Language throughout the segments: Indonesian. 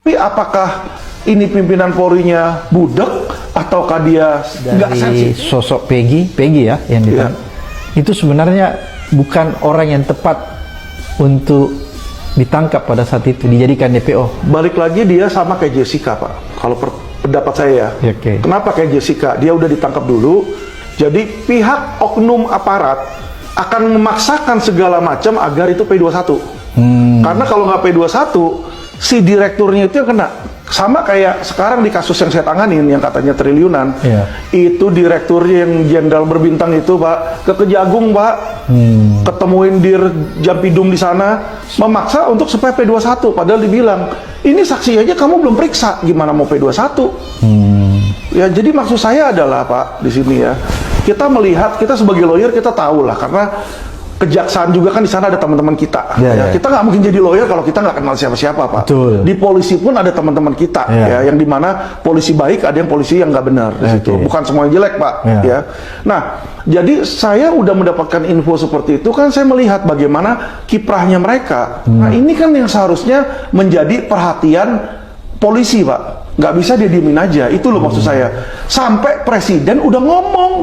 Tapi apakah ini pimpinan Polri-nya budek ataukah dia nggak Dari sensitif? sosok Peggy ya yang ditangkap, itu sebenarnya bukan orang yang tepat untuk ditangkap pada saat itu, dijadikan DPO. Balik lagi dia sama kayak Jessica, Pak. Kalau pendapat saya ya. Oke. Kenapa kayak Jessica? Dia udah ditangkap dulu. Jadi pihak oknum aparat akan memaksakan segala macam agar itu P21. Karena kalau nggak P21, si direkturnya itu yang kena. Sama kayak sekarang di kasus yang saya tanganin yang katanya triliunan. Iya. Itu direkturnya yang jenderal berbintang itu, Pak, ke Kejagung, Pak. Ketemuin dir Jampidum di sana, memaksa untuk supaya P21, padahal dibilang, "Ini saksi aja kamu belum periksa, gimana mau P21?" Ya, jadi maksud saya adalah, Pak, di sini ya, kita melihat, kita sebagai lawyer kita tahu lah, karena kejaksaan juga kan di sana ada teman-teman kita. Ya. Kita nggak mungkin jadi lawyer kalau kita nggak kenal siapa-siapa, Pak. Betul. Di polisi pun ada teman-teman kita, ya, yang dimana polisi baik, ada yang polisi yang nggak benar di situ. Bukan semuanya jelek, Pak. Ya. Nah, jadi saya udah mendapatkan info seperti itu kan, saya melihat bagaimana kiprahnya mereka. Nah, ini kan yang seharusnya menjadi perhatian polisi, Pak. Nggak bisa dia diemin aja. Itu loh maksud saya. Sampai presiden udah ngomong,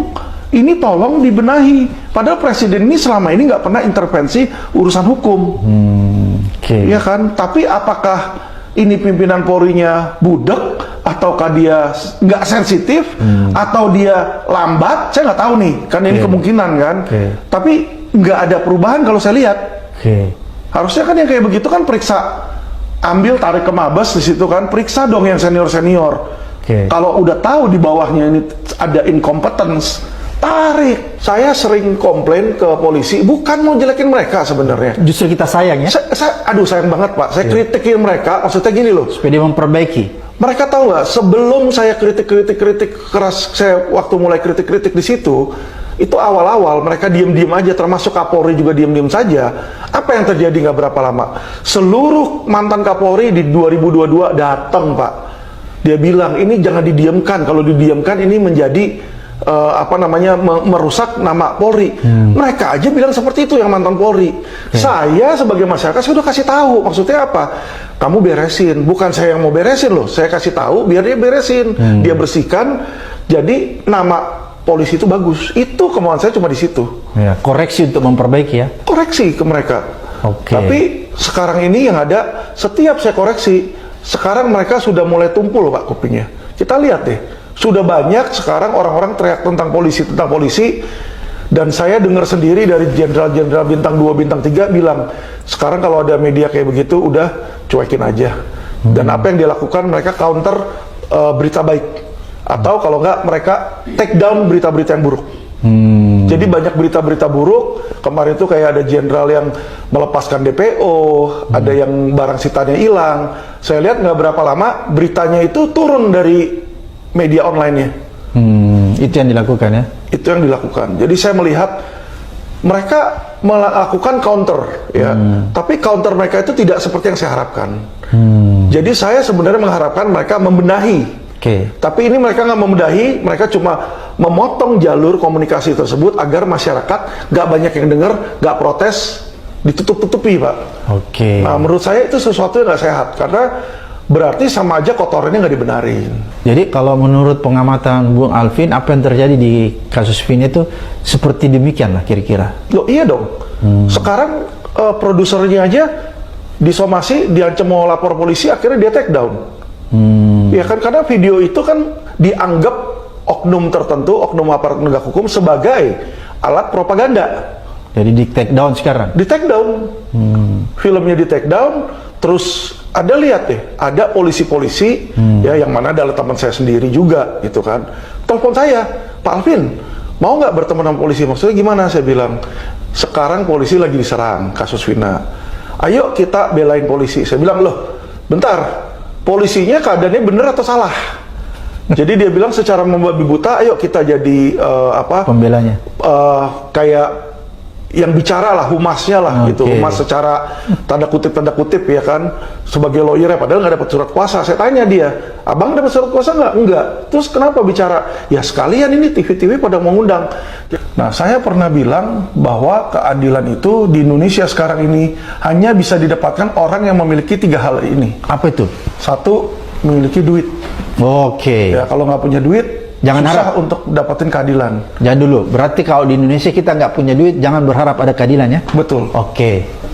ini tolong dibenahi. Padahal presiden ini selama ini nggak pernah intervensi urusan hukum. Iya kan? Tapi apakah ini pimpinan Polri-nya budek, ataukah dia nggak sensitif, atau dia lambat? Saya nggak tahu nih. Kan ini kemungkinan kan. Tapi nggak ada perubahan kalau saya lihat. Harusnya kan yang kayak begitu kan periksa, ambil tarik ke Mabes di situ kan, periksa dong yang senior-senior. Kalau udah tahu di bawahnya ini ada incompetence, tarik. Saya sering komplain ke polisi, bukan mau jelekin mereka sebenarnya. Justru kita sayang ya. Aduh sayang banget, Pak. Saya kritikin mereka, maksudnya gini loh. Supaya dia memperbaiki. Mereka tahu nggak? Sebelum saya kritik keras, saya waktu mulai kritik di situ, itu awal-awal mereka diem-diem aja, termasuk Kapolri juga diem-diem saja. Apa yang terjadi nggak berapa lama? Seluruh mantan Kapolri di 2022 datang, Pak. Dia bilang ini jangan didiamkan. Kalau didiamkan ini menjadi merusak nama Polri. Mereka aja bilang seperti itu yang mantan Polri. Saya sebagai masyarakat saya udah kasih tahu. Maksudnya apa? Kamu beresin. Bukan saya yang mau beresin loh. Saya kasih tahu biar dia beresin. Dia bersihkan. Jadi nama polisi itu bagus. Itu kemauan saya cuma di situ. Ya, koreksi untuk memperbaiki ya. Koreksi ke mereka. Tapi sekarang ini yang ada, setiap saya koreksi, sekarang mereka sudah mulai tumpul, Pak, kupingnya. Kita lihat deh. Sudah banyak sekarang orang-orang teriak tentang polisi, dan saya dengar sendiri dari jenderal-jenderal bintang 2, bintang 3 bilang, sekarang kalau ada media kayak begitu, udah cuekin aja. Dan apa yang dia lakukan, mereka counter berita baik. Atau kalau nggak, mereka take down berita-berita yang buruk. Jadi banyak berita-berita buruk. Kemarin itu kayak ada jenderal yang melepaskan DPO, ada yang barang sitanya hilang. Saya lihat nggak berapa lama, beritanya itu turun dari media online-nya. Itu yang dilakukan ya? Itu yang dilakukan. Jadi saya melihat mereka melakukan counter, ya. Tapi counter mereka itu tidak seperti yang saya harapkan. Jadi saya sebenarnya mengharapkan mereka membenahi. Tapi ini mereka nggak membenahi, mereka cuma memotong jalur komunikasi tersebut agar masyarakat nggak banyak yang dengar, nggak protes, ditutup-tutupi, Pak. Nah, menurut saya itu sesuatu yang nggak sehat, karena berarti sama aja kotorannya nggak dibenarin. Jadi kalau menurut pengamatan Bung Alvin, apa yang terjadi di kasus Vin itu seperti demikian lah kira-kira? Loh iya dong. Sekarang produsernya aja disomasi, diancam mau lapor polisi, akhirnya dia take down. Ya kan, karena video itu kan dianggap oknum tertentu, oknum aparat penegak hukum sebagai alat propaganda. Jadi di take down sekarang? Di take down. Filmnya di take down. Terus ada lihat deh, ada polisi-polisi ya, yang mana adalah teman saya sendiri juga gitu kan, telepon saya, Pak Alvin mau nggak bertemu dengan polisi? Maksudnya gimana? Saya bilang, sekarang polisi lagi diserang kasus Vina, ayo kita belain polisi. Saya bilang, loh bentar, polisinya keadaannya bener atau salah? Jadi dia bilang secara membabi buta, ayo kita jadi pembelanya, kayak yang bicara lah, humasnya lah gitu, humas secara tanda kutip ya kan, sebagai lawyer ya, padahal nggak dapat surat kuasa. Saya tanya dia, abang dapat surat kuasa nggak? Enggak. Terus kenapa bicara? Ya sekalian ini TV-TV pada mengundang. Nah, saya pernah bilang bahwa keadilan itu di Indonesia sekarang ini hanya bisa didapatkan orang yang memiliki 3 hal ini. Apa itu? 1, memiliki duit. Ya kalau nggak punya duit, jangan susah harap untuk dapetin keadilan. Jangan dulu. Berarti kalau di Indonesia kita nggak punya duit, jangan berharap ada keadilan ya? Betul.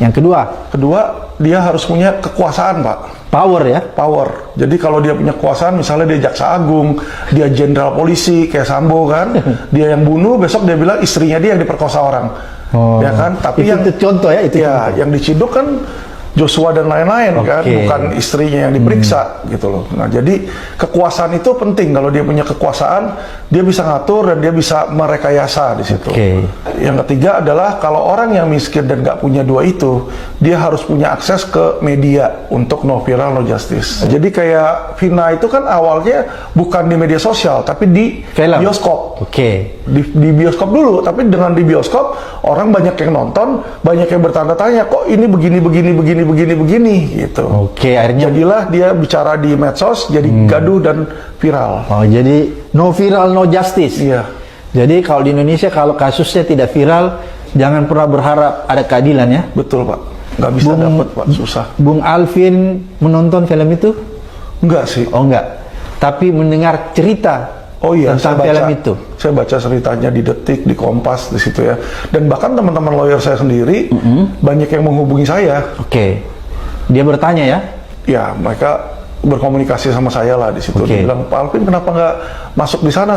Yang kedua? Kedua, dia harus punya kekuasaan, Pak. Power ya? Power. Jadi kalau dia punya kekuasaan, misalnya dia jaksa agung, dia jenderal polisi kayak Sambo kan, dia yang bunuh, besok dia bilang istrinya dia yang diperkosa orang. Ya kan? Tapi itu contoh ya, itu ya, contoh. yang diciduk kan Joshua dan lain-lain kan, bukan istrinya yang diperiksa gitu loh. Nah, jadi kekuasaan itu penting. Kalau dia punya kekuasaan, dia bisa ngatur dan dia bisa merekayasa di situ. Yang ketiga adalah kalau orang yang miskin dan nggak punya 2 itu, dia harus punya akses ke media untuk no viral no justice. Jadi kayak Vina itu kan awalnya bukan di media sosial, tapi di bioskop. Di bioskop dulu, tapi dengan di bioskop orang banyak yang nonton, banyak yang bertanya-tanya, kok ini begini gitu. Akhirnya jadilah dia bicara di medsos, jadi gaduh dan viral. Jadi no viral no justice. Iya. Jadi kalau di Indonesia kalau kasusnya tidak viral, jangan pernah berharap ada keadilan ya. Betul, Pak. Nggak bisa dapat, Pak. Susah. Bung Alvin menonton film itu? Enggak sih. Enggak. Tapi mendengar cerita tentang film itu. Saya baca ceritanya di Detik, di Kompas, di situ ya. Dan bahkan teman-teman lawyer saya sendiri banyak yang menghubungi saya. Dia bertanya ya? Ya, mereka berkomunikasi sama saya lah di situ. Dia bilang, Pak Alvin kenapa nggak masuk di sana?